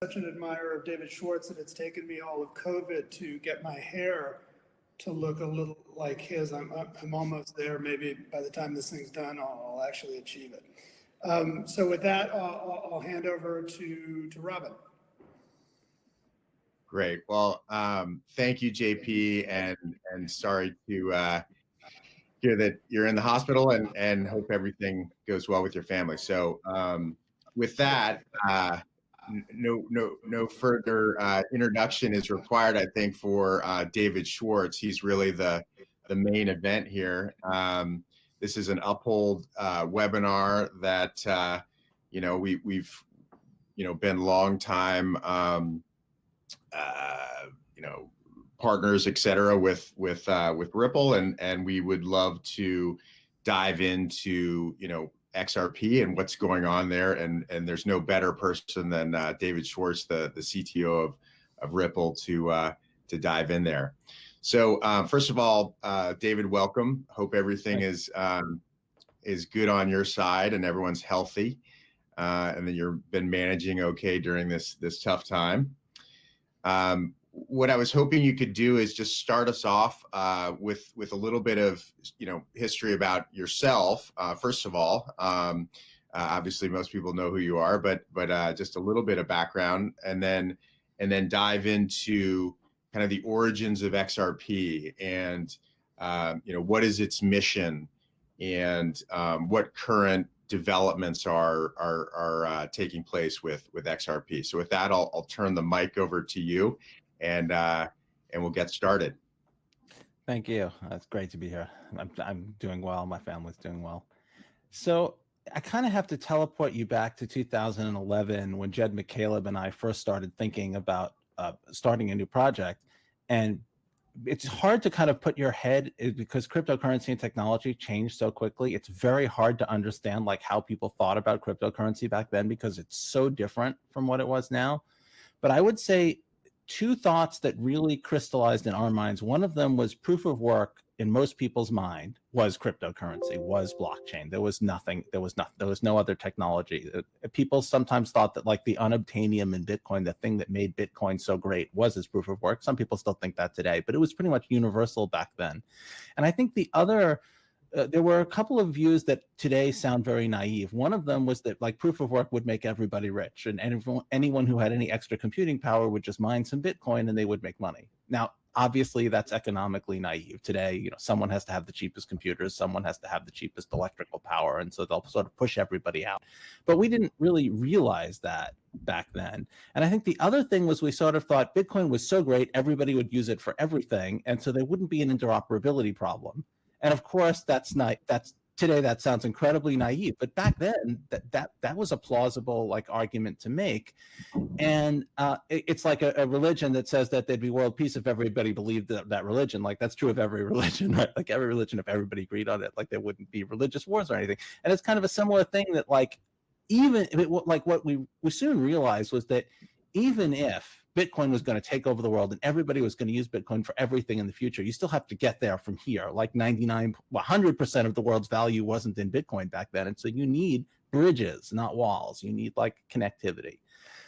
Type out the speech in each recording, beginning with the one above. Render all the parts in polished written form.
such an admirer of David Schwartz that it's taken me all of COVID to get my hair to look a little like his. I'm almost there. Maybe by the time this thing's done, I'll actually achieve it. So with that, I'll hand over to Robin. Great. Well, thank you, JP, and sorry to hear that you're in the hospital, and hope everything goes well with your family. So with that, no further introduction is required, I think, for David Schwartz. He's really the main event here. This is an Uphold webinar that we've been long time partners, et cetera, with Ripple, and we would love to dive into XRP and what's going on there, and there's no better person than David Schwartz, the CTO of Ripple, to dive in there. So first of all, David, welcome. Hope everything is good on your side and everyone's healthy, and that you've been managing okay during this tough time. What I was hoping you could do is just start us off with a little bit of history about yourself. First of all, obviously most people know who you are, but just a little bit of background, and then dive into kind of the origins of XRP and what is its mission, and what current developments are taking place with XRP. So with that, I'll turn the mic over to you, and we'll get started. Thank you. It's great to be here. I'm doing well. My family's doing well. So I kind of have to teleport you back to 2011 when Jed McCaleb and I first started thinking about starting a new project. And it's hard to kind of put your head, because cryptocurrency and technology changed so quickly. It's very hard to understand like how people thought about cryptocurrency back then, because it's so different from what it was now. But I would say two thoughts that really crystallized in our minds. One of them was proof of work in most people's mind was cryptocurrency, was blockchain. There was no other technology. People sometimes thought that like the unobtainium in Bitcoin, the thing that made Bitcoin so great, was its proof of work. Some people still think that today, but it was pretty much universal back then. And I think the other, there were a couple of views that today sound very naive. One of them was that like proof of work would make everybody rich, and anyone who had any extra computing power would just mine some Bitcoin and they would make money. Now, obviously that's economically naive. Today, someone has to have the cheapest computers, someone has to have the cheapest electrical power, and so they'll sort of push everybody out. But we didn't really realize that back then. And I think the other thing was we sort of thought Bitcoin was so great, everybody would use it for everything, and so there wouldn't be an interoperability problem. And of course, today that sounds incredibly naive, but back then that was a plausible like argument to make. And it's like a religion that says that there'd be world peace if everybody believed that religion. Like that's true of every religion, right? Like every religion, if everybody agreed on it, like there wouldn't be religious wars or anything. And it's kind of a similar thing that like, even if it, like what we soon realized was that even if Bitcoin was going to take over the world and everybody was going to use Bitcoin for everything in the future, you still have to get there from here. Like 100% of the world's value wasn't in Bitcoin back then. And so you need bridges, not walls. You need like connectivity.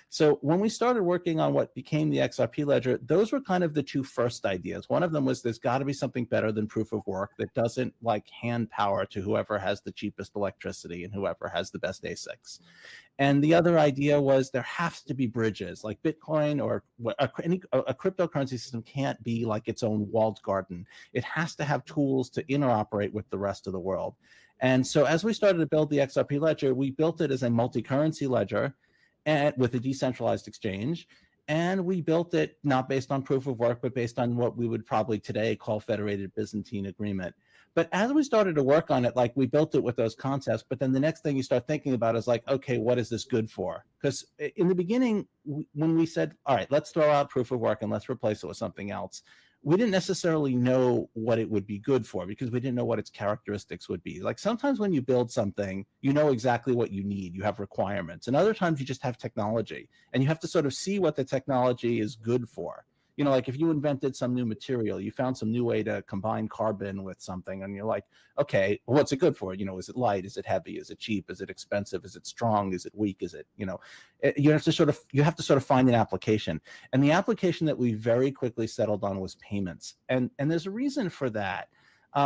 So when we started working on what became the XRP Ledger, those were kind of the two first ideas. One of them was there's got to be something better than proof of work that doesn't like hand power to whoever has the cheapest electricity and whoever has the best ASICs. And the other idea was there has to be bridges, like Bitcoin or a cryptocurrency system can't be like its own walled garden. It has to have tools to interoperate with the rest of the world. And so as we started to build the XRP Ledger, we built it as a multi-currency ledger and with a decentralized exchange. And we built it not based on proof of work, but based on what we would probably today call federated Byzantine agreement. But as we started to work on it, like we built it with those concepts, but then the next thing you start thinking about is like, okay, what is this good for? Because in the beginning, when we said, all right, let's throw out proof of work and let's replace it with something else, we didn't necessarily know what it would be good for because we didn't know what its characteristics would be. Like sometimes when you build something, you know exactly what you need, you have requirements, and other times you just have technology and you have to sort of see what the technology is good for. You know, like if you invented some new material, you found some new way to combine carbon with something, and you're like, okay, well, what's it good for? You know, is it light? Is it heavy? Is it cheap? Is it expensive? Is it strong? Is it weak? Is it, you know, you have to sort of find an application. And the application that we very quickly settled on was payments. And there's a reason for that.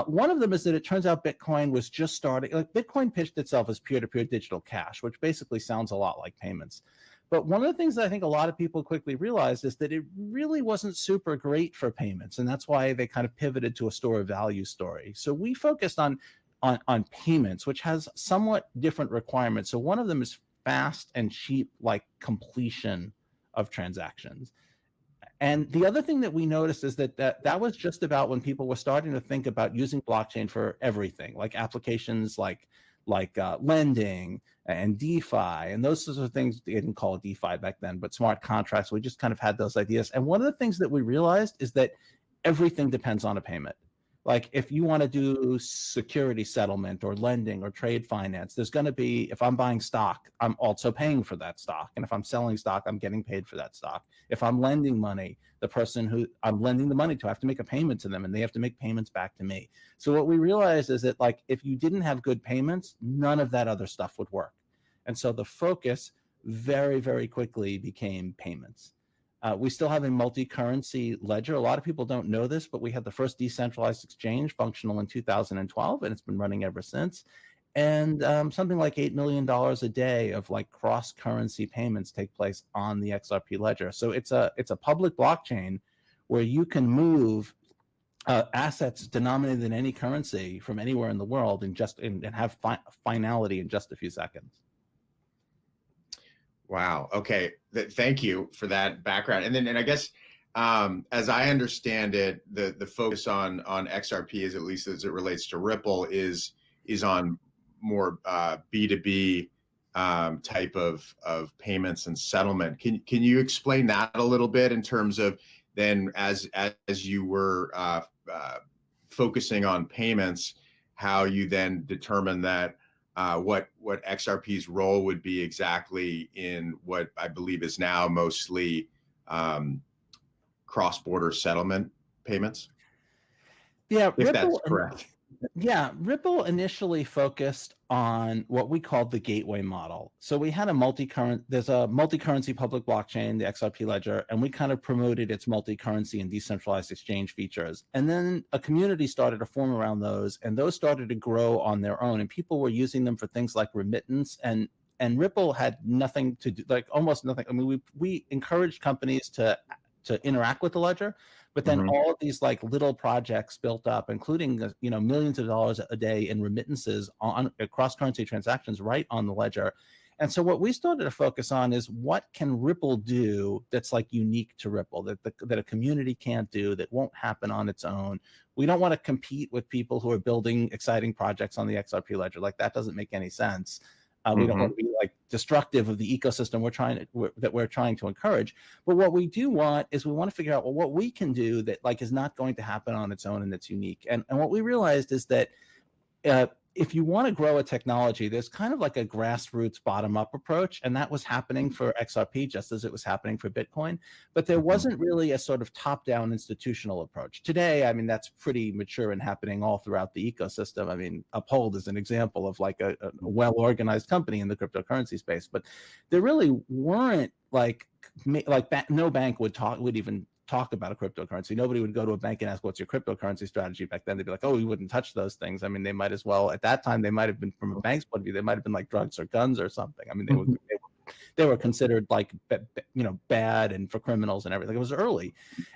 One of them is that it turns out Bitcoin was just starting. Like Bitcoin pitched itself as peer-to-peer digital cash, which basically sounds a lot like payments. But one of the things that I think a lot of people quickly realized is that it really wasn't super great for payments, and that's why they kind of pivoted to a store of value story. So we focused on payments, which has somewhat different requirements. So one of them is fast and cheap, like completion of transactions. And the other thing that we noticed is that was just about when people were starting to think about using blockchain for everything, like applications like lending and DeFi and those sorts of things. They didn't call it DeFi back then, but smart contracts. We just kind of had those ideas. And one of the things that we realized is that everything depends on a payment. Like if you want to do security settlement or lending or trade finance, there's going to be, if I'm buying stock, I'm also paying for that stock. And if I'm selling stock, I'm getting paid for that stock. If I'm lending money, the person who I'm lending the money to, I have to make a payment to them and they have to make payments back to me. So what we realized is that like, if you didn't have good payments, none of that other stuff would work. And so the focus very, very quickly became payments. We still have a multi-currency ledger. A lot of people don't know this, but we had the first decentralized exchange functional in 2012, and it's been running ever since. And something like $8 million a day of like cross-currency payments take place on the XRP Ledger. So it's a public blockchain where you can move assets denominated in any currency from anywhere in the world and have finality in just a few seconds. Wow. Okay. Thank you for that background. And I guess, as I understand it, the focus on XRP, is at least as it relates to Ripple, is on more B2B type of payments and settlement. Can you explain that a little bit in terms of then as you were focusing on payments, how you then determine that what XRP's role would be exactly in what I believe is now mostly cross-border settlement payments? Yeah, if that's correct. Yeah, Ripple initially focused on what we called the gateway model. So we had there's a multi-currency public blockchain, the XRP Ledger, and we kind of promoted its multi-currency and decentralized exchange features. And then a community started to form around those, and those started to grow on their own. And people were using them for things like remittance, and Ripple had nothing to do, like almost nothing. I mean, we encouraged companies to interact with the ledger, but then all of these like little projects built up, including millions of dollars a day in remittances on cross-currency transactions right on the ledger. And so what we started to focus on is what can Ripple do that's like unique to Ripple, that a community can't do, that won't happen on its own. We don't want to compete with people who are building exciting projects on the XRP Ledger. Like that doesn't make any sense. We don't want to be like destructive of the ecosystem we're trying to encourage. But what we do want is we want to figure out, well, what we can do that like is not going to happen on its own and that's unique. And what we realized is that if you want to grow a technology, there's kind of like a grassroots bottom-up approach, and that was happening for XRP just as it was happening for Bitcoin, but there wasn't really a sort of top-down institutional approach. Today, I mean, that's pretty mature and happening all throughout the ecosystem. I mean, Uphold is an example of like a well-organized company in the cryptocurrency space, but there really weren't no bank would even talk about a cryptocurrency. Nobody would go to a bank and ask, what's your cryptocurrency strategy? Back then, they'd be like, oh, we wouldn't touch those things. I mean, they might as well, at that time, they might have been, from a bank's point of view, they might have been like drugs or guns or something. I mean, they were considered like, bad and for criminals and everything. It was early.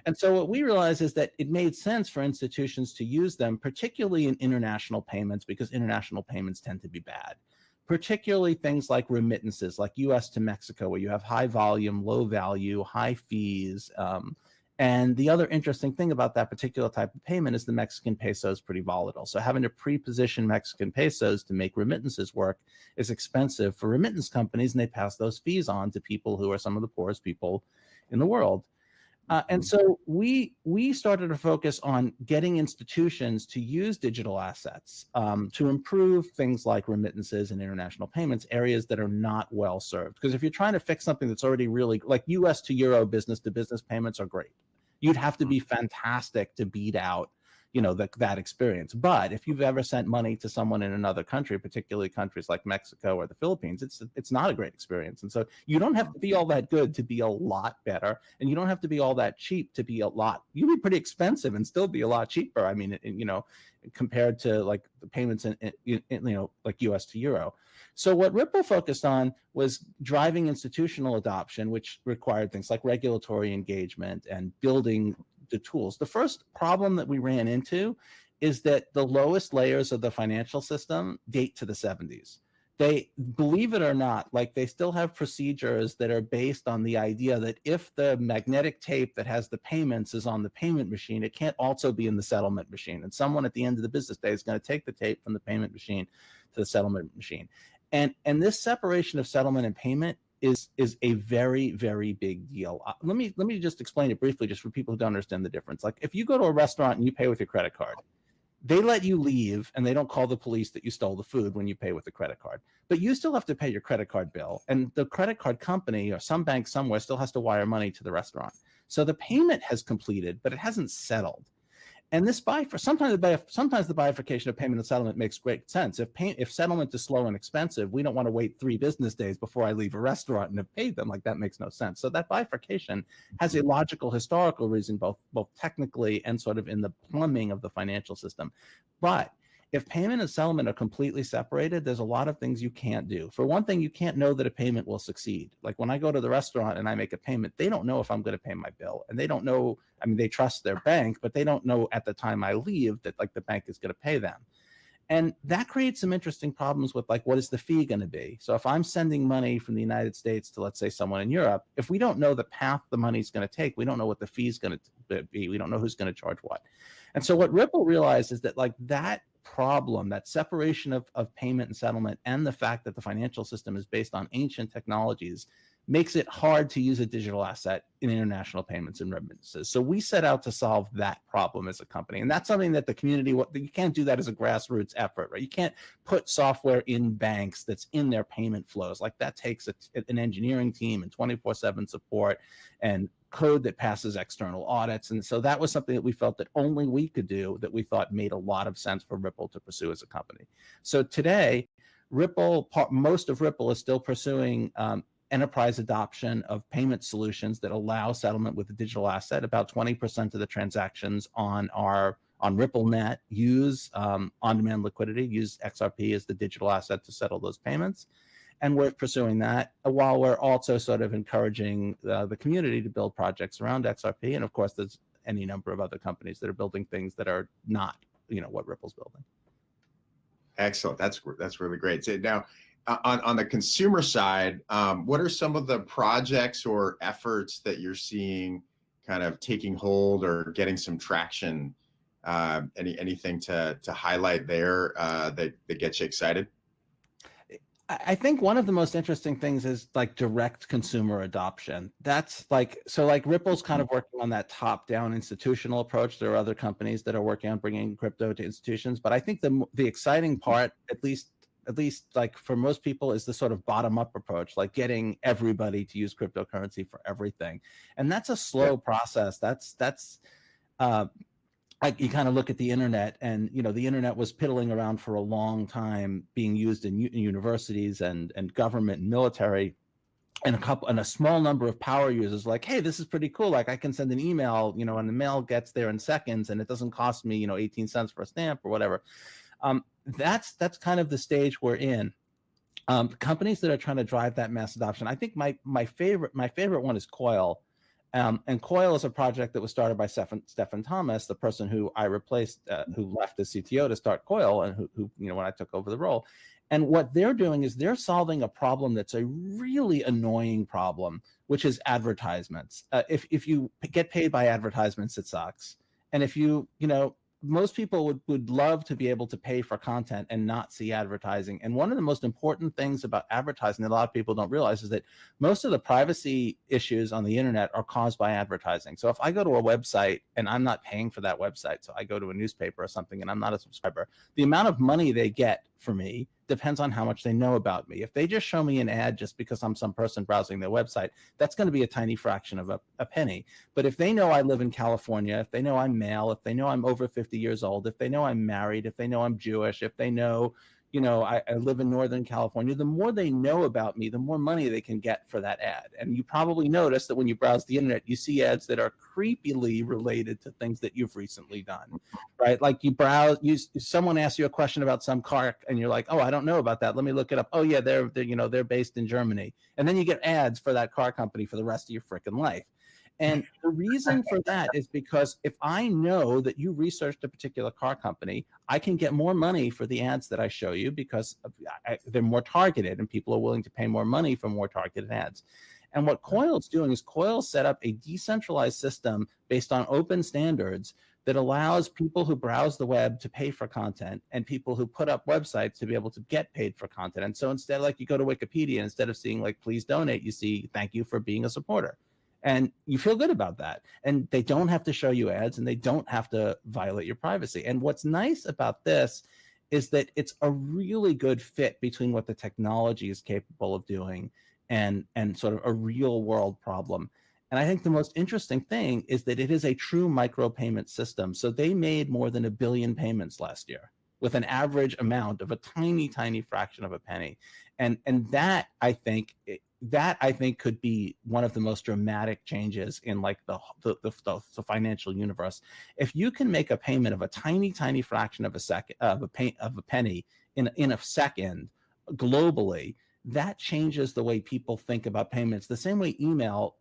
And so what we realized is that it made sense for institutions to use them, particularly in international payments, because international payments tend to be bad. Particularly things like remittances, like US to Mexico, where you have high volume, low value, high fees. And the other interesting thing about that particular type of payment is the Mexican peso is pretty volatile. So having to pre-position Mexican pesos to make remittances work is expensive for remittance companies, and they pass those fees on to people who are some of the poorest people in the world. And so we started to focus on getting institutions to use digital assets to improve things like remittances and international payments, areas that are not well served. Because if you're trying to fix something that's already really, like US to Euro business to business payments are great. You'd have to be fantastic to beat out, that experience. But if you've ever sent money to someone in another country, particularly countries like Mexico or the Philippines, it's not a great experience. And so you don't have to be all that good to be a lot better, and you don't have to be all that cheap to be a lot. You'd be pretty expensive and still be a lot cheaper. I mean, compared to like the payments in like US to Euro. So what Ripple focused on was driving institutional adoption, which required things like regulatory engagement and building the tools. The first problem that we ran into is that the lowest layers of the financial system date to the 70s. They, believe it or not, like they still have procedures that are based on the idea that if the magnetic tape that has the payments is on the payment machine, it can't also be in the settlement machine. And someone at the end of the business day is going to take the tape from the payment machine to the settlement machine. And this separation of settlement and payment is a very, very big deal. Let me just explain it briefly, just for people who don't understand the difference. Like if you go to a restaurant and you pay with your credit card, they let you leave and they don't call the police that you stole the food when you pay with a credit card, but you still have to pay your credit card bill, and the credit card company or some bank somewhere still has to wire money to the restaurant. So the payment has completed, but it hasn't settled. And this sometimes the bifurcation of payment and settlement makes great sense. If settlement is slow and expensive, we don't want to wait 3 business days before I leave a restaurant and have paid them. Like that makes no sense. So that bifurcation has a logical historical reason, both technically and sort of in the plumbing of the financial system. But if payment and settlement are completely separated, there's a lot of things you can't do. For one thing, you can't know that a payment will succeed. Like when I go to the restaurant and I make a payment, they don't know if I'm going to pay my bill. And they don't know, I mean, they trust their bank, but they don't know at the time I leave that like the bank is going to pay them. And that creates some interesting problems with like, what is the fee going to be? So if I'm sending money from the United States to, let's say, someone in Europe, if we don't know the path the money's going to take, we don't know what the fee is going to be. We don't know who's going to charge what. And so what Ripple realized is that like that problem, that separation of payment and settlement, and the fact that the financial system is based on ancient technologies makes it hard to use a digital asset in international payments and remittances. So we set out to solve that problem as a company. And that's something that the community, you can't do that as a grassroots effort, right? You can't put software in banks that's in their payment flows. Like that takes an engineering team and 24/7 support and code that passes external audits. And so that was something that we felt that only we could do, that we thought made a lot of sense for Ripple to pursue as a company. So today, most of Ripple is still pursuing enterprise adoption of payment solutions that allow settlement with a digital asset. About 20% of the transactions on RippleNet use on-demand liquidity, use XRP as the digital asset to settle those payments. And we're pursuing that while we're also sort of encouraging the community to build projects around XRP. And of course, there's any number of other companies that are building things that are not, what Ripple's building. Excellent. That's really great. So now, on the consumer side, what are some of the projects or efforts that you're seeing kind of taking hold or getting some traction? Anything to highlight there that gets you excited? I think one of the most interesting things is like direct consumer adoption. That's like, so like Ripple's kind of working on that top-down institutional approach. There are other companies that are working on bringing crypto to institutions, but I think the exciting part, at least like for most people, is the sort of bottom-up approach, like getting everybody to use cryptocurrency for everything. And that's a slow process. That's like you kind of look at the internet, and the internet was piddling around for a long time, being used in universities and government and military, and a small number of power users like, hey, this is pretty cool. Like I can send an email, and the mail gets there in seconds, and it doesn't cost me 18 cents for a stamp or whatever. That's kind of the stage we're in. Companies that are trying to drive that mass adoption, I think my favorite one is Coil. And Coil is a project that was started by Stephen Thomas, the person who I replaced, who left as CTO to start Coil, and who when I took over the role. And what they're doing is they're solving a problem that's a really annoying problem, which is advertisements. If you get paid by advertisements, it sucks. And if most people would love to be able to pay for content and not see advertising. And one of the most important things about advertising that a lot of people don't realize is that most of the privacy issues on the internet are caused by advertising. So if I go to a website and I'm not paying for that website, so I go to a newspaper or something and I'm not a subscriber, the amount of money they get for me depends on how much they know about me. If they just show me an ad just because I'm some person browsing their website, that's going to be a tiny fraction of a penny. But if they know I live in California, if they know I'm male, if they know I'm over 50 years old, if they know I'm married, if they know I'm Jewish, if they know, I live in Northern California, the more they know about me, the more money they can get for that ad. And you probably notice that when you browse the internet, you see ads that are creepily related to things that you've recently done, right? Like someone asks you a question about some car and you're like, oh, I don't know about that. Let me look it up. Oh yeah, they're based in Germany. And then you get ads for that car company for the rest of your freaking life. And the reason for that is because if I know that you researched a particular car company, I can get more money for the ads that I show you because they're more targeted and people are willing to pay more money for more targeted ads. And what Coil's doing is Coil set up a decentralized system based on open standards that allows people who browse the web to pay for content and people who put up websites to be able to get paid for content. And so instead, like you go to Wikipedia, instead of seeing like, please donate, you see, thank you for being a supporter. And you feel good about that. And they don't have to show you ads and they don't have to violate your privacy. And what's nice about this is that it's a really good fit between what the technology is capable of doing and sort of a real world problem. And I think the most interesting thing is that it is a true micropayment system. So they made more than 1 billion payments last year with an average amount of a tiny, tiny fraction of a penny. And that I think could be one of the most dramatic changes in like the financial universe. If you can make a payment of a tiny, tiny fraction of a penny in a second globally, that changes the way people think about payments. The same way email,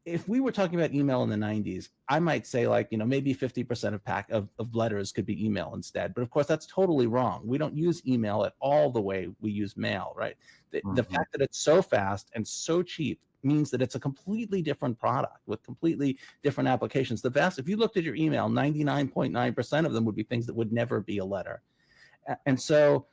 if we were talking about email in the 90s, I might say like, maybe 50% of letters could be email instead. But of course, that's totally wrong. We don't use email at all the way we use mail, right? The fact that it's so fast and so cheap means that it's a completely different product with completely different applications. If you looked at your email, 99.9% of them would be things that would never be a letter. And so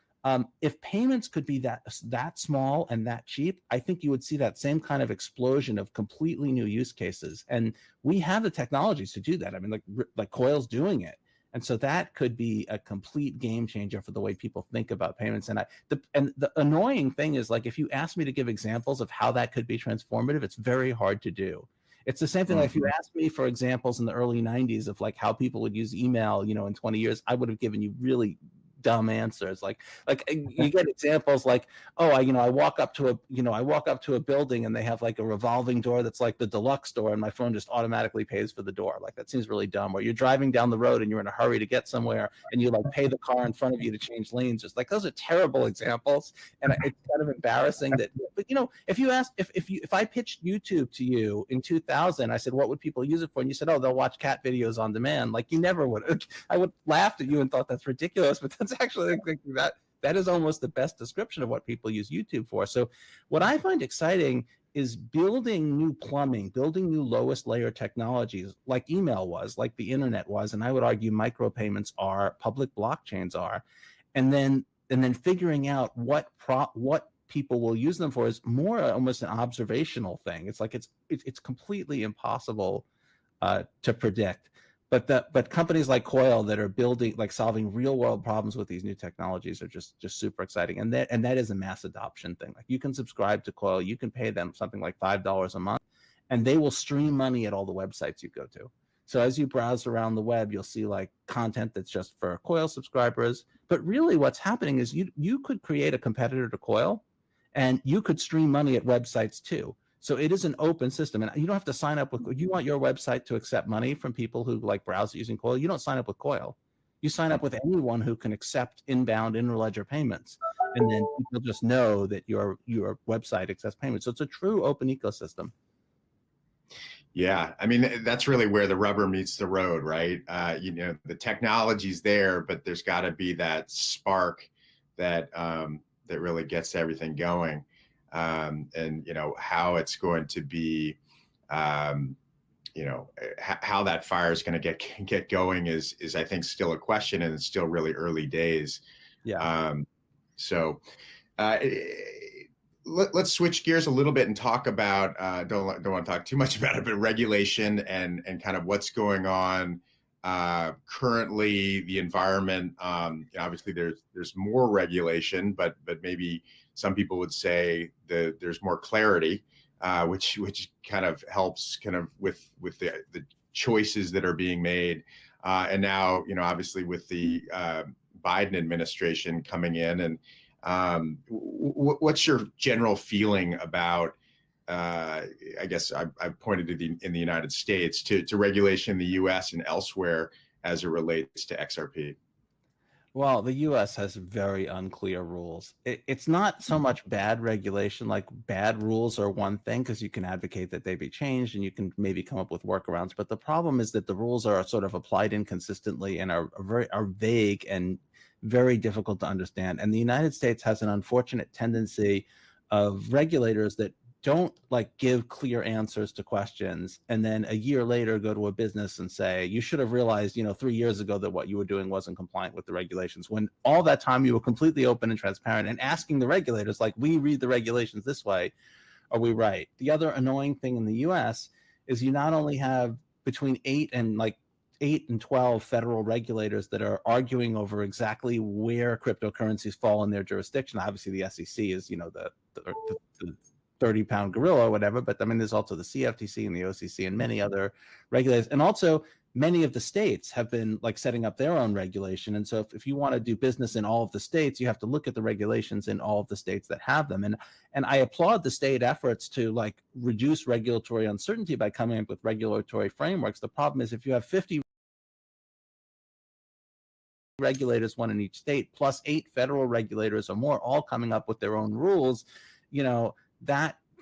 if payments could be that small and that cheap, I think you would see that same kind of explosion of completely new use cases. And we have the technologies to do that. I mean, like Coil's doing it. And so that could be a complete game changer for the way people think about payments. And the annoying thing is, like, if you ask me to give examples of how that could be transformative, it's very hard to do. It's the same thing. Like if you asked me for examples in the early 90s of like how people would use email, in 20 years, I would have given you really dumb answers. Like you get examples like, oh, I walk up to a building and they have like a revolving door that's like the deluxe door and my phone just automatically pays for the door. Like that seems really dumb. Or you're driving down the road and you're in a hurry to get somewhere and you like pay the car in front of you to change lanes. Just like those are terrible examples. And it's kind of embarrassing that, but if I pitched YouTube to you in 2000, I said, what would people use it for? And you said, oh, they'll watch cat videos on demand. Like you never would. I would laughed at you and thought that's ridiculous, but that's actually that is almost the best description of what people use YouTube for. So what I find exciting is building new plumbing, building new lowest layer technologies like email was, like the internet was, and I would argue micropayments are, public blockchains are, and then figuring out what people will use them for is more almost an observational thing. It's like it's completely impossible to predict. But companies like Coil that are building, like solving real world problems with these new technologies are just super exciting. And that is a mass adoption thing. Like you can subscribe to Coil, you can pay them something like $5 a month, and they will stream money at all the websites you go to. So as you browse around the web, you'll see like content that's just for Coil subscribers. But really what's happening is you could create a competitor to Coil and you could stream money at websites too. So it is an open system, and you don't have to sign up with. You want your website to accept money from people who like browse using Coil. You don't sign up with Coil. You sign up with anyone who can accept inbound interledger payments, and then people just know that your website accepts payments. So it's a true open ecosystem. Yeah, I mean that's really where the rubber meets the road, right? The technology's there, but there's got to be that spark that really gets everything going. And how it's going to be, how that fire is going to get going is I think still a question, and it's still really early days. Yeah. So let's switch gears a little bit and talk about don't want to talk too much about it, but regulation and kind of what's going on Currently, the environment, obviously, there's more regulation, but maybe some people would say that there's more clarity, which kind of helps kind of with the choices that are being made. And now, obviously, with the Biden administration coming in, and what's your general feeling about? I guess I've pointed to in the United States to regulation in the U.S. and elsewhere as it relates to XRP. Well, the U.S. has very unclear rules. It's not so much bad regulation, like bad rules are one thing because you can advocate that they be changed and you can maybe come up with workarounds. But the problem is that the rules are sort of applied inconsistently and are vague and very difficult to understand. And the United States has an unfortunate tendency of regulators that don't like give clear answers to questions and then a year later go to a business and say, you should have realized 3 years ago that what you were doing wasn't compliant with the regulations, when all that time you were completely open and transparent and asking the regulators, like, we read the regulations this way, are we right? The other annoying thing in the US is you not only have between 8 and 12 federal regulators that are arguing over exactly where cryptocurrencies fall in their jurisdiction. Obviously the SEC is the 30-pound gorilla or whatever, but I mean, there's also the CFTC and the OCC and many other regulators. And also many of the states have been like setting up their own regulation. And so if you want to do business in all of the states, you have to look at the regulations in all of the states that have them. And I applaud the state efforts to like reduce regulatory uncertainty by coming up with regulatory frameworks. The problem is if you have 50 regulators, one in each state, plus 8 federal regulators or more, all coming up with their own rules,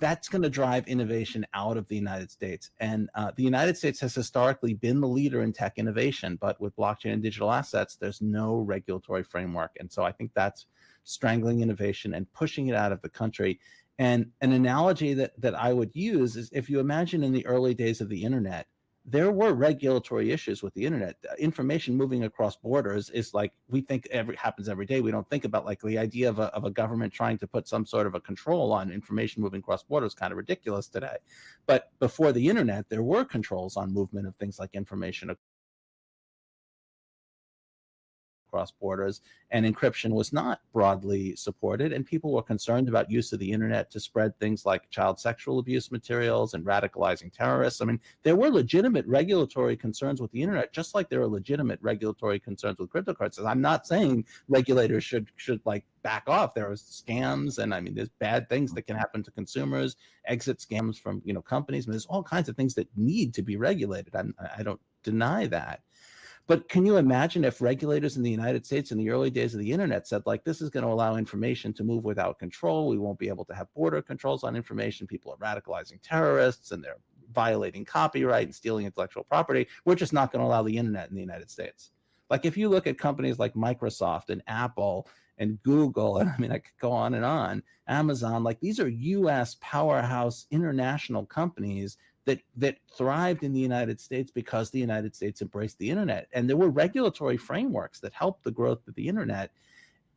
that's going to drive innovation out of the United States. And the United States has historically been the leader in tech innovation, but with blockchain and digital assets, there's no regulatory framework. And so I think that's strangling innovation and pushing it out of the country. And an analogy that I would use is if you imagine in the early days of the internet, there were regulatory issues with the internet. Information moving across borders is like, we think happens every day. We don't think about like the idea of a government trying to put some sort of a control on information moving across borders, kind of ridiculous today. But before the internet, there were controls on movement of things like information across borders, and encryption was not broadly supported, and people were concerned about use of the internet to spread things like child sexual abuse materials and radicalizing terrorists. I mean, there were legitimate regulatory concerns with the internet, just like there are legitimate regulatory concerns with cryptocurrencies. I'm not saying regulators should like back off. There are scams, and I mean, there's bad things that can happen to consumers, exit scams from companies. I mean, there's all kinds of things that need to be regulated. I don't deny that. But can you imagine if regulators in the United States in the early days of the internet said, like, this is going to allow information to move without control. We won't be able to have border controls on information. People are radicalizing terrorists and they're violating copyright and stealing intellectual property. We're just not going to allow the internet in the United States. Like if you look at companies like Microsoft and Apple and Google, and I mean, I could go on, Amazon, like these are US powerhouse international companies that thrived in the United States because the United States embraced the internet. And there were regulatory frameworks that helped the growth of the internet.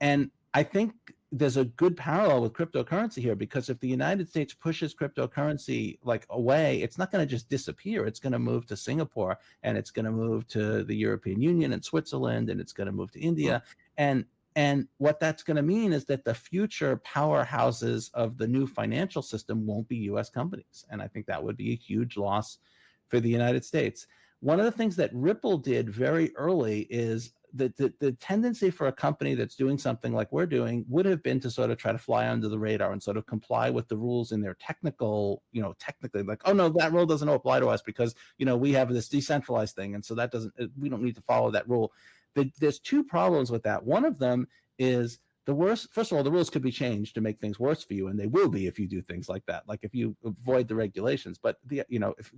And I think there's a good parallel with cryptocurrency here, because if the United States pushes cryptocurrency like away, it's not going to just disappear. It's going to move to Singapore, and it's going to move to the European Union and Switzerland, and it's going to move to India. And what that's going to mean is that the future powerhouses of the new financial system won't be US companies. And I think that would be a huge loss for the United States. One of the things that Ripple did very early is that the tendency for a company that's doing something like we're doing would have been to sort of try to fly under the radar and sort of comply with the rules in their technically like, oh no, that rule doesn't apply to us because, we have this decentralized thing. And so we don't need to follow that rule. There's 2 problems with that. One of them is first of all, the rules could be changed to make things worse for you, and they will be if you do things like that, like if you avoid the regulations. But if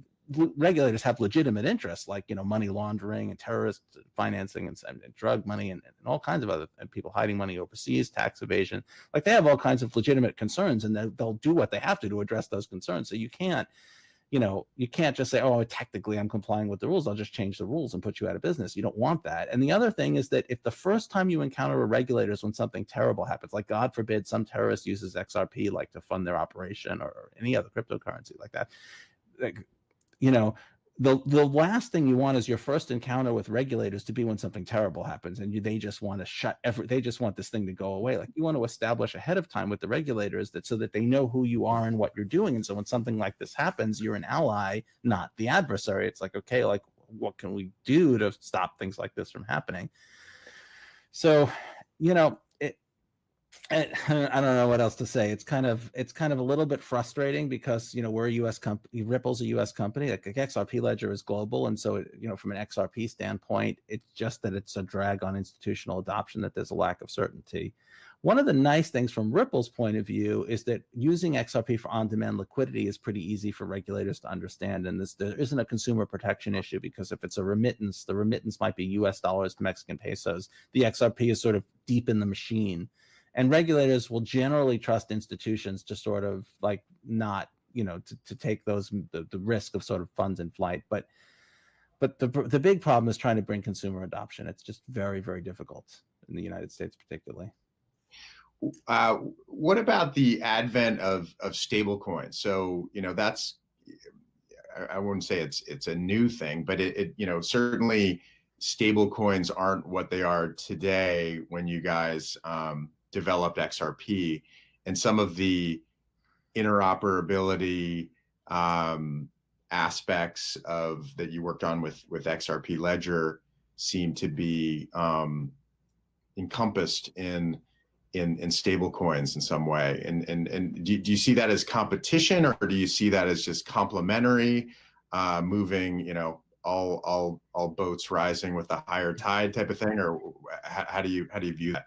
regulators have legitimate interests, like money laundering and terrorist financing and drug money and all kinds of other and people hiding money overseas, tax evasion, like they have all kinds of legitimate concerns, and they'll do what they have to address those concerns. So you can't just say, oh, technically I'm complying with the rules, I'll just change the rules and put you out of business. You don't want that. And the other thing is that if the first time you encounter a regulator is when something terrible happens, like God forbid some terrorist uses XRP like to fund their operation or any other cryptocurrency like that, the last thing you want is your first encounter with regulators to be when something terrible happens and they just want to they just want this thing to go away. Like, you want to establish ahead of time with the regulators that so that they know who you are and what you're doing. And so when something like this happens, you're an ally, not the adversary. It's like, okay, like, what can we do to stop things like this from happening? So, you know, I don't know what else to say. It's kind of a little bit frustrating because, you know, we're a U.S. company. Ripple's a U.S. company. Like XRP Ledger is global, and so, you know, from an XRP standpoint, it's just that it's a drag on institutional adoption, that there's a lack of certainty. One of the nice things from Ripple's point of view is that using XRP for on-demand liquidity is pretty easy for regulators to understand, and there isn't a consumer protection issue, because if it's a remittance, the remittance might be U.S. dollars to Mexican pesos. The XRP is sort of deep in the machine. And regulators will generally trust institutions to sort of like not, you know, to take the risk of sort of funds in flight. But the big problem is trying to bring consumer adoption. It's just very, very difficult in the United States, particularly. What about the advent of stable coins? So, you know, that's, I wouldn't say it's a new thing, but it you know, certainly stable coins aren't what they are today when you guys developed XRP, and some of the interoperability aspects of that you worked on with XRP Ledger seem to be encompassed in stable coins in some way. And do you see that as competition, or do you see that as just complementary, moving, you know, all boats rising with a higher tide type of thing, or how do you view that?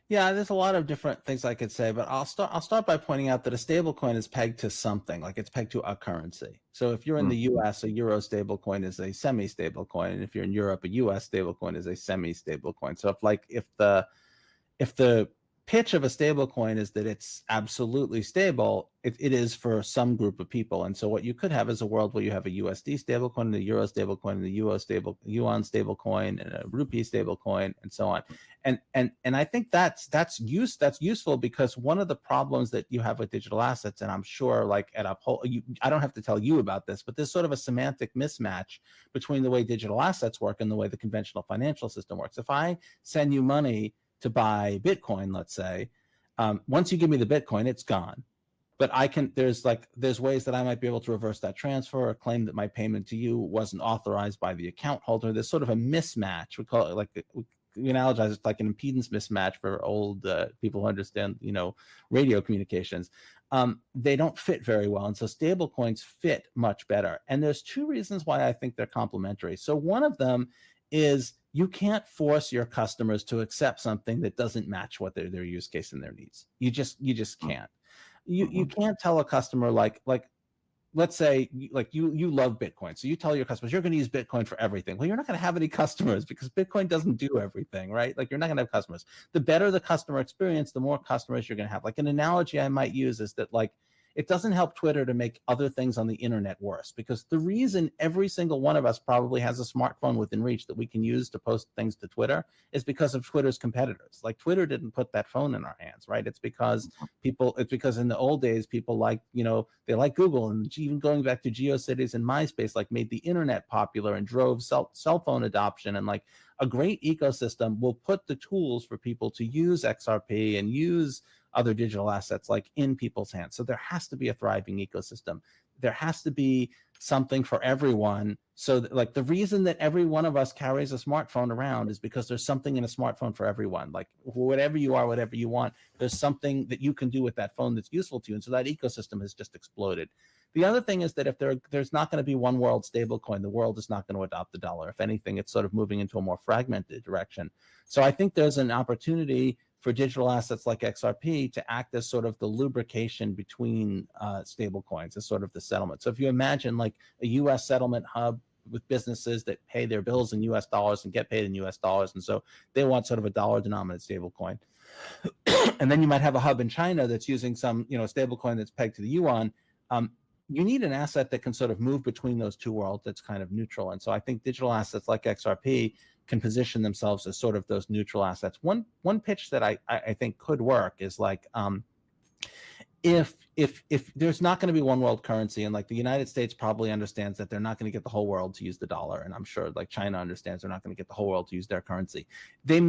Yeah, there's a lot of different things I could say, but I'll start by pointing out that a stable coin is pegged to something, like it's pegged to a currency. So if you're in the US, a euro stable coin is a semi-stable coin, and if you're in Europe, a US stable coin is a semi-stable coin. So if the pitch of a stable coin is that it's absolutely stable, it is for some group of people. And so what you could have is a world where you have a USD stable coin, and a euro stable coin, and the yuan stable coin, and a rupee stable coin, and so on. And I think that's useful, because one of the problems that you have with digital assets, and I'm sure like at Uphold, I don't have to tell you about this, but there's sort of a semantic mismatch between the way digital assets work and the way the conventional financial system works. If I send you money to buy Bitcoin, let's say, once you give me the Bitcoin, it's gone. But there's ways that I might be able to reverse that transfer, or claim that my payment to you wasn't authorized by the account holder. There's sort of a mismatch. We call it like, we analogize it like an impedance mismatch for old people who understand, you know, radio communications. They don't fit very well. And so stable coins fit much better. And there's two reasons why I think they're complementary. So one of them is you can't force your customers to accept something that doesn't match what their use case and their needs. You just can't. You can't tell a customer like let's say like you love Bitcoin, so you tell your customers you're going to use Bitcoin for everything. Well, you're not going to have any customers, because Bitcoin doesn't do everything, right? Like, you're not going to have customers. The better the customer experience, the more customers you're going to have. Like, an analogy I might use is that, like, it doesn't help Twitter to make other things on the internet worse, because the reason every single one of us probably has a smartphone within reach that we can use to post things to Twitter is because of Twitter's competitors. Like, Twitter didn't put that phone in our hands, right? It's because in the old days, people they like Google, and even going back to GeoCities and MySpace, like, made the internet popular and drove cell phone adoption. And like, a great ecosystem will put the tools for people to use XRP and use other digital assets like in people's hands. So there has to be a thriving ecosystem. There has to be something for everyone. So that, like, the reason that every one of us carries a smartphone around is because there's something in a smartphone for everyone. Like, whatever you are, whatever you want, there's something that you can do with that phone that's useful to you. And so that ecosystem has just exploded. The other thing is that if there's not going to be one world stablecoin, the world is not going to adopt the dollar. If anything, it's sort of moving into a more fragmented direction. So I think there's an opportunity for digital assets like XRP to act as sort of the lubrication between stable coins, as sort of the settlement. So if you imagine like a US settlement hub with businesses that pay their bills in US dollars and get paid in US dollars, and so they want sort of a dollar denominated stable coin. And then you might have a hub in China that's using some, stable coin that's pegged to the yuan. You need an asset that can sort of move between those two worlds that's kind of neutral. And so I think digital assets like XRP can position themselves as sort of those neutral assets. One pitch that I think could work is like, if there's not going to be one world currency, and like the United States probably understands that they're not going to get the whole world to use the dollar, and I'm sure like China understands they're not going to get the whole world to use their currency, it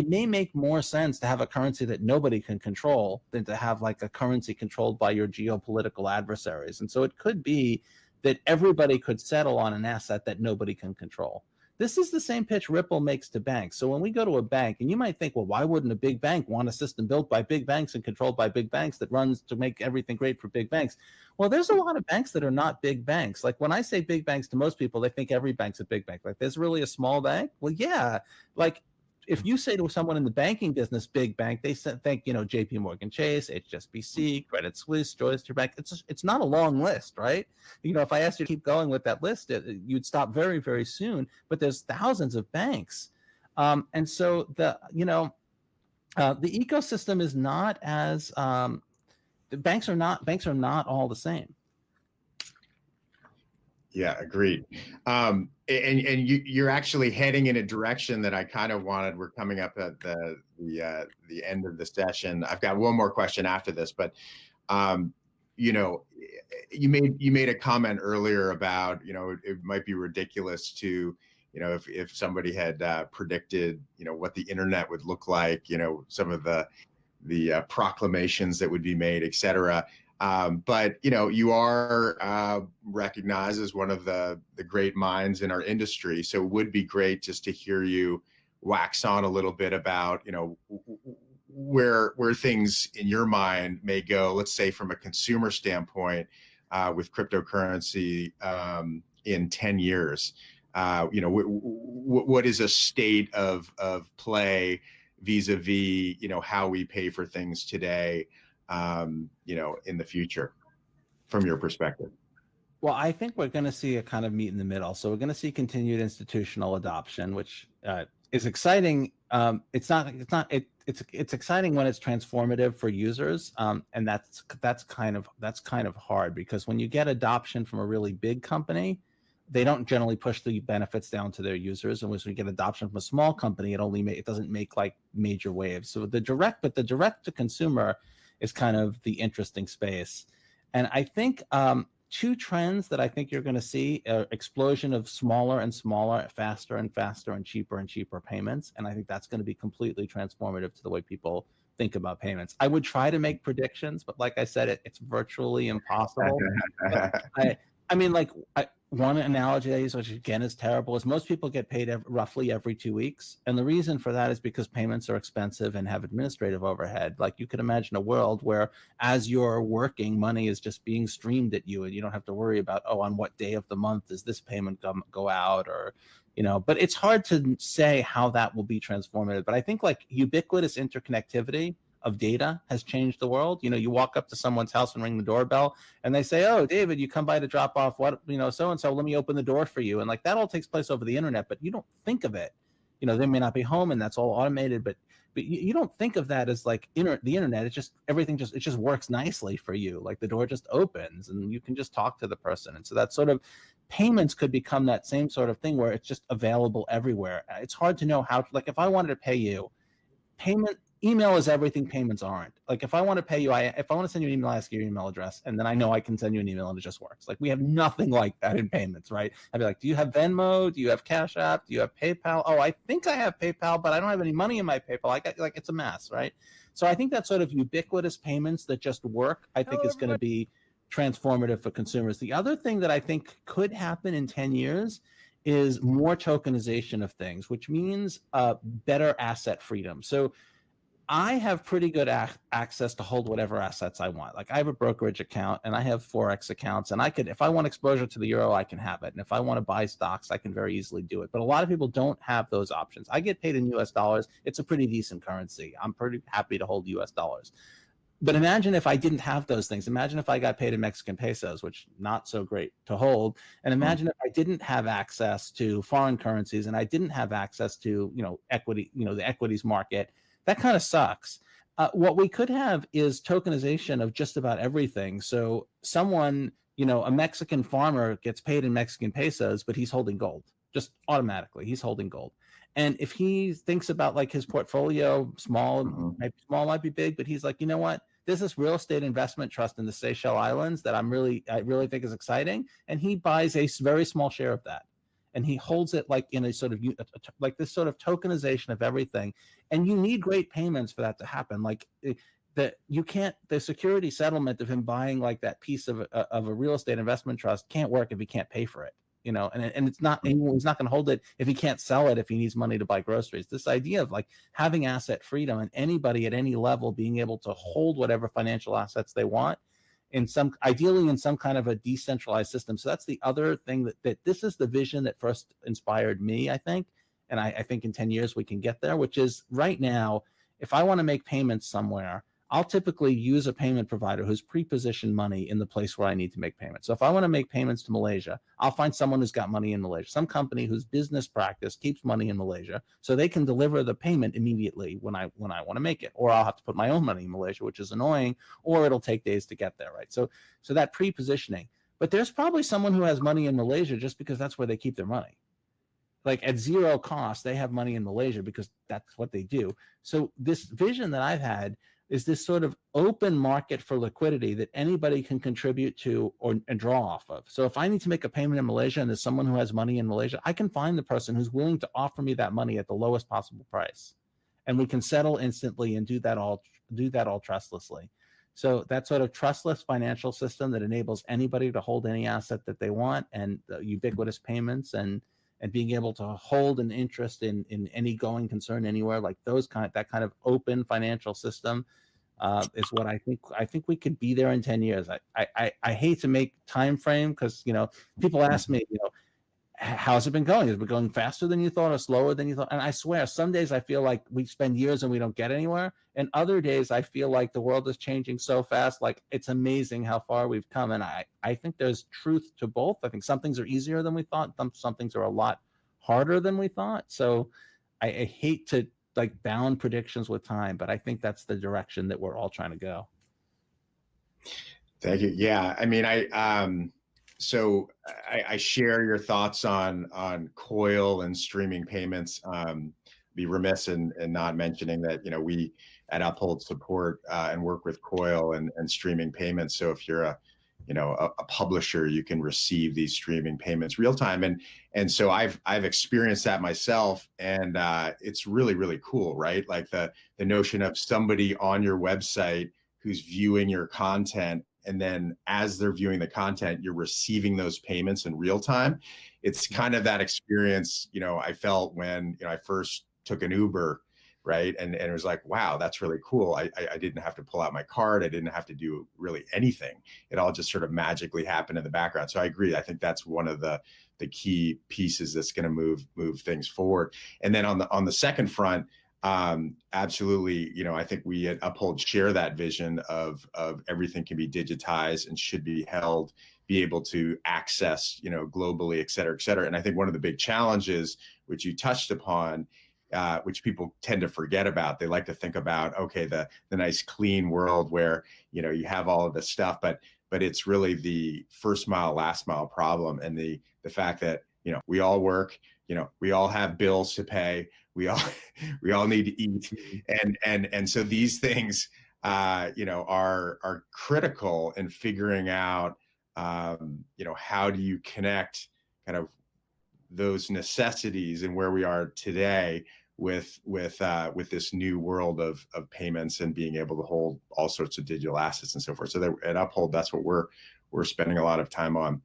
may make more sense to have a currency that nobody can control than to have like a currency controlled by your geopolitical adversaries. And so it could be that everybody could settle on an asset that nobody can control. This is the same pitch Ripple makes to banks. So when we go to a bank, and you might think, well, why wouldn't a big bank want a system built by big banks and controlled by big banks that runs to make everything great for big banks? Well, there's a lot of banks that are not big banks. Like when I say big banks to most people, they think every bank's a big bank. Like there's really a small bank? Well, yeah. Like if you say to someone in the banking business, big bank, they think, JP Morgan Chase, HSBC, Credit Suisse, Deutsche Bank. It's not a long list, right? If I asked you to keep going with that list, you'd stop very, very soon. But there's thousands of banks, and so the ecosystem is not as the banks are not all the same. Yeah, agreed. And you're actually heading in a direction that I kind of wanted. We're coming up at the end of the session. I've got one more question after this, but you made a comment earlier about it might be ridiculous to if somebody had predicted what the internet would look like, some of the proclamations that would be made, et cetera. But you are recognized as one of the great minds in our industry. So it would be great just to hear you wax on a little bit about where things in your mind may go. Let's say from a consumer standpoint, with cryptocurrency in 10 years. What is a state of play vis-a-vis how we pay for things today? In the future, from your perspective? Well, I think we're going to see a kind of meet in the middle. So we're going to see continued institutional adoption, which is exciting. It's exciting when it's transformative for users, and that's kind of hard, because when you get adoption from a really big company, they don't generally push the benefits down to their users, and when we get adoption from a small company, it doesn't make like major waves. So the direct to consumer is kind of the interesting space. And I think two trends that I think you're going to see are explosion of smaller and smaller, faster and faster, and cheaper payments. And I think that's going to be completely transformative to the way people think about payments. I would try to make predictions, but like I said, it's virtually impossible. One analogy I use, which again is terrible, is most people get paid roughly every 2 weeks. And the reason for that is because payments are expensive and have administrative overhead. Like you could imagine a world where as you're working, money is just being streamed at you, and you don't have to worry about, on what day of the month does this payment go out, or, but it's hard to say how that will be transformative. But I think like ubiquitous interconnectivity of data has changed the world. You walk up to someone's house and ring the doorbell, and they say, "Oh, David, you come by to drop off what, so and so. Let me open the door for you." And like that all takes place over the internet, but you don't think of it. They may not be home, and that's all automated, but you don't think of that as like the internet. It just works nicely for you. Like the door just opens, and you can just talk to the person. And so that sort of payments could become that same sort of thing where it's just available everywhere. It's hard to know how. Like if I wanted to pay you, email is everything, payments aren't. Like if I want to pay you, if I want to send you an email, I ask you your email address, and then I know I can send you an email and it just works. Like we have nothing like that in payments, right? I'd be like, do you have Venmo? Do you have Cash App? Do you have PayPal? Oh, I think I have PayPal, but I don't have any money in my PayPal. It's a mess, right? So I think that sort of ubiquitous payments that just work, I think is going to be transformative for consumers. The other thing that I think could happen in 10 years is more tokenization of things, which means better asset freedom. So I have pretty good access to hold whatever assets I want. Like I have a brokerage account and I have Forex accounts, and if I want exposure to the euro, I can have it. And if I want to buy stocks, I can very easily do it. But a lot of people don't have those options. I get paid in US dollars. It's a pretty decent currency. I'm pretty happy to hold US dollars. But imagine if I didn't have those things. Imagine if I got paid in Mexican pesos, which not so great to hold. And imagine if I didn't have access to foreign currencies and I didn't have access to, equity, the equities market. That kind of sucks. What we could have is tokenization of just about everything. So someone, a Mexican farmer gets paid in Mexican pesos, but he's holding gold. Just automatically, he's holding gold. And if he thinks about like his portfolio, small, maybe small might be big, but he's like, you know what? there's this real estate investment trust in the Seychelles Islands that I really think is exciting. And he buys a very small share of that. And he holds it like in a sort of like this sort of tokenization of everything. And you need great payments for that to happen. Like the security settlement of him buying like that piece of a real estate investment trust can't work if he can't pay for it. And it's not, he's not going to hold it if he can't sell it, if he needs money to buy groceries. This idea of like having asset freedom and anybody at any level being able to hold whatever financial assets they want ideally in some kind of a decentralized system. So that's the other thing that this is the vision that first inspired me, I think. And I think in 10 years we can get there, which is right now, if I want to make payments somewhere, I'll typically use a payment provider who's pre-positioned money in the place where I need to make payments. So if I want to make payments to Malaysia, I'll find someone who's got money in Malaysia, some company whose business practice keeps money in Malaysia, so they can deliver the payment immediately when I want to make it. Or I'll have to put my own money in Malaysia, which is annoying, or it'll take days to get there, right? So that pre-positioning. But there's probably someone who has money in Malaysia just because that's where they keep their money. Like at zero cost, they have money in Malaysia because that's what they do. So this vision that I've had is this sort of open market for liquidity that anybody can contribute to and draw off of. So if I need to make a payment in Malaysia and there's someone who has money in Malaysia, I can find the person who's willing to offer me that money at the lowest possible price. And we can settle instantly and do that all trustlessly. So that sort of trustless financial system that enables anybody to hold any asset that they want, and ubiquitous payments and being able to hold an interest in any going concern anywhere, like that kind of open financial system is what I think we could be there in 10 years. I hate to make time frame because, people ask me, how's it been going? Is it going faster than you thought or slower than you thought? And I swear, some days I feel like we spend years and we don't get anywhere. And other days I feel like the world is changing so fast. Like it's amazing how far we've come. And I think there's truth to both. I think some things are easier than we thought. Some things are a lot harder than we thought. So I hate to like bound predictions with time, but I think that's the direction that we're all trying to go. Thank you. Yeah. I mean, so I share your thoughts on Coil and streaming payments. Be remiss in not mentioning that, we at Uphold support and work with Coil and streaming payments. So if you're a publisher, you can receive these streaming payments real time. And so I've experienced that myself, and it's really, really cool, right? Like the notion of somebody on your website who's viewing your content, and then as they're viewing the content, you're receiving those payments in real time. It's kind of that experience, I felt when, I first took an Uber, right? And it was like, wow, that's really cool. I didn't have to pull out my card. I didn't have to do really anything. It all just sort of magically happened in the background. So I agree. I think that's one of the key pieces that's going to move things forward. And then on the second front, absolutely, I think we at Uphold share that vision of everything can be digitized and should be held, be able to access, globally, et cetera, et cetera. And I think one of the big challenges, which you touched upon, which people tend to forget about, they like to think about, okay, the nice clean world where, you have all of this stuff, but it's really the first mile, last mile problem. And the fact that, we all work, we all have bills to pay. We all need to eat. And so these things, are critical in figuring out, how do you connect kind of those necessities and where we are today with this new world of payments and being able to hold all sorts of digital assets and so forth. So at Uphold, that's what we're spending a lot of time on.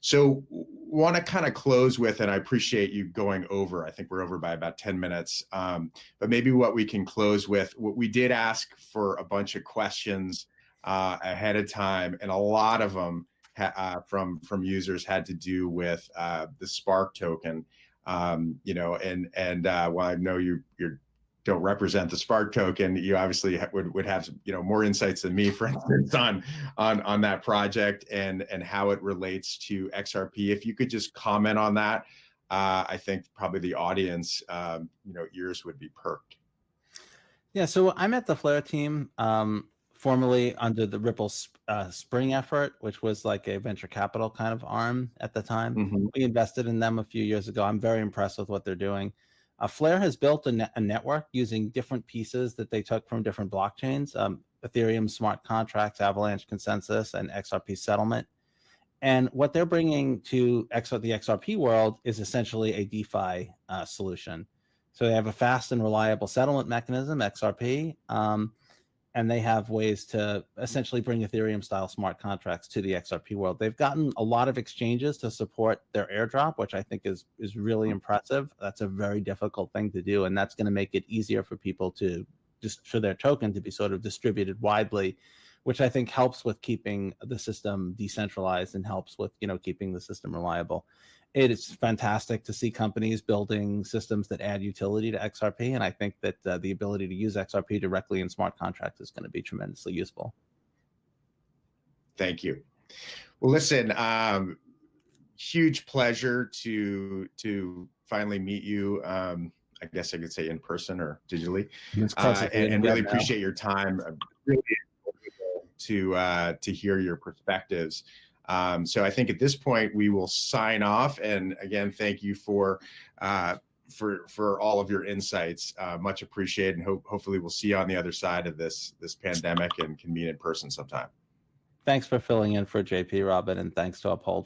So want to kind of close with, and I appreciate you going over, I think we're over by about 10 minutes, but maybe what we can close with, we did ask for a bunch of questions ahead of time, and a lot of them from users had to do with the Spark token, and while I know you don't represent the Spark token, you obviously would have more insights than me, for instance, on that project and how it relates to XRP. If you could just comment on that, I think probably the audience, ears would be perked. Yeah, so I'm at the Flare team, formerly under the Ripple Spring effort, which was like a venture capital kind of arm at the time. Mm-hmm. We invested in them a few years ago. I'm very impressed with what they're doing. Flare has built a network using different pieces that they took from different blockchains. Ethereum smart contracts, Avalanche consensus, and XRP settlement. And what they're bringing to the XRP world is essentially a DeFi solution. So they have a fast and reliable settlement mechanism, XRP, and they have ways to essentially bring Ethereum-style smart contracts to the XRP world. They've gotten a lot of exchanges to support their airdrop, which I think is really impressive. That's a very difficult thing to do, and that's going to make it easier for people to just for their token to be sort of distributed widely, which I think helps with keeping the system decentralized and helps with, keeping the system reliable. It is fantastic to see companies building systems that add utility to XRP, and I think that the ability to use XRP directly in smart contracts is going to be tremendously useful. Thank you. Well, listen, huge pleasure to finally meet you. I guess I could say in person or digitally, and really appreciate your time. Really to hear your perspectives. So I think at this point we will sign off. And again, thank you for all of your insights. Much appreciated, and hopefully we'll see you on the other side of this pandemic and can meet in person sometime. Thanks for filling in for JP, Robin, and thanks to Uphold